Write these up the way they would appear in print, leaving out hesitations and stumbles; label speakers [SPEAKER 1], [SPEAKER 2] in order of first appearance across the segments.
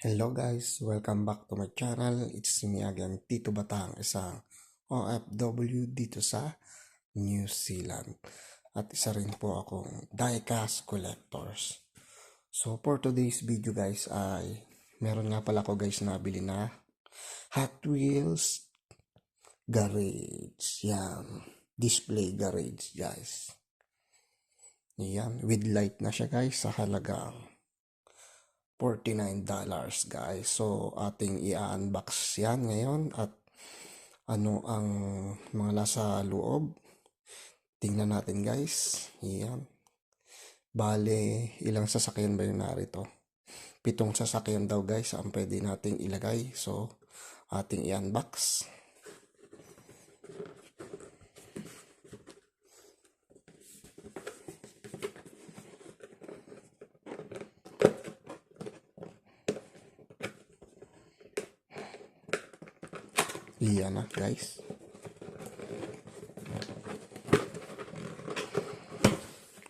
[SPEAKER 1] Hello guys, welcome back to my channel. It's me again, Tito Batang, isang OFW dito sa New Zealand. At isa rin po akong diecast collectors. So for today's video guys ay meron nga pala ako guys nabili na Hot Wheels Garage. Yan, display garage guys. Yan, with light na siya guys sa halagang $49 guys. So ating i-unbox yan ngayon at ano ang mga nasa loob. Tingnan natin guys. Yan. Bale, ilang sasakyan ba yung narito? 7 sasakyan daw guys ang pwede nating ilagay. So ating i-unbox. Iyan na guys.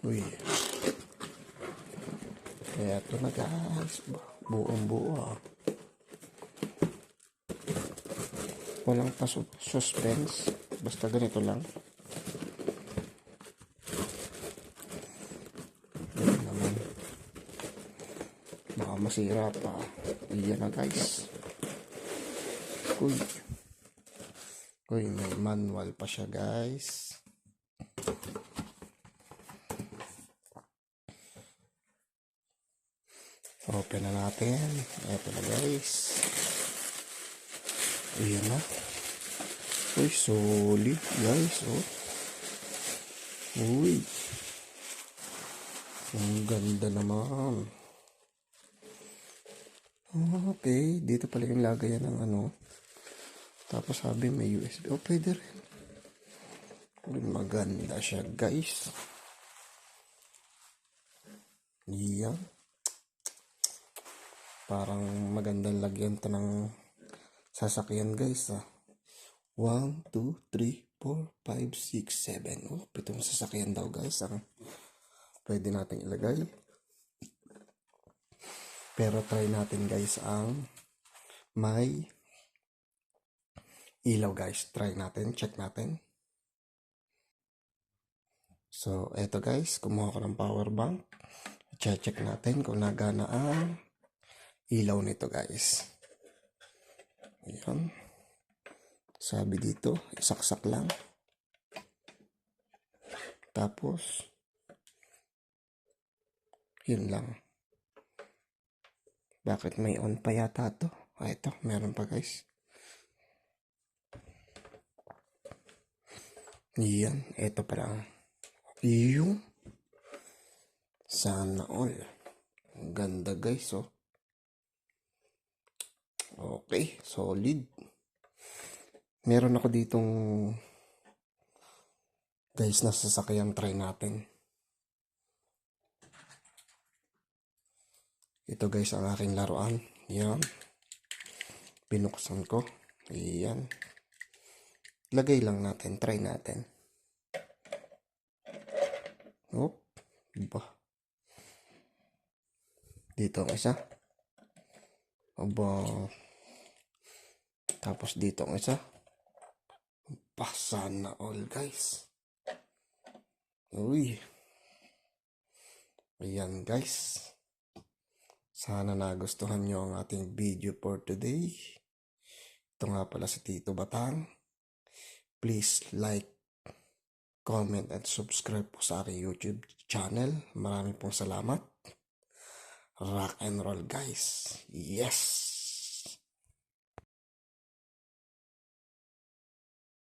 [SPEAKER 1] Uy. Eto na guys. Buong buo. Walang suspense. Basta ganito lang. Yan naman. Baka masira pa. Iyan na guys. Uy. Uy, may manual pa siya guys. Open na natin. Ito na guys. Ayan na. Uy, solid guys. Oh. Uy. Ang ganda naman. Okay. Dito pala yung lagayan ng ano. Tapos sabi may USB. Oh, pwede rin. Maganda siya guys. Yan. Parang magandang lagyan to ng sasakyan guys. 1, 2, 3, 4, 5, 6, 7. Oh, 7 sasakyan daw guys ang pwede natin ilagay. Pero try natin guys ang may ilaw guys. Try natin. Check natin. So, eto guys. Kumuha ko ng power bank. Check natin kung nagana ang ilaw nito guys. Ayan. Sabi dito, isaksak lang. Tapos, yun lang. Bakit may on pa yata to? Ito, meron pa guys. Yan, ito pa lang. Yung sana all. Ang ganda guys, oh. Okay, solid. Meron ako ditong guys na sasakyan, try natin. Ito guys ang aking laruan. Yan. Binuksan ko. Ayan. Lagay lang natin. Try natin. Oh. Diba? Dito ang isa. Aba. Tapos dito ang isa. Sana all guys. Uy. Ayan guys. Sana nagustuhan nyo ang ating video for today. Ito nga pala si Tito Batang. Please like, comment, and subscribe po sa aking YouTube channel. Maraming pong salamat. Rock and roll guys. Yes!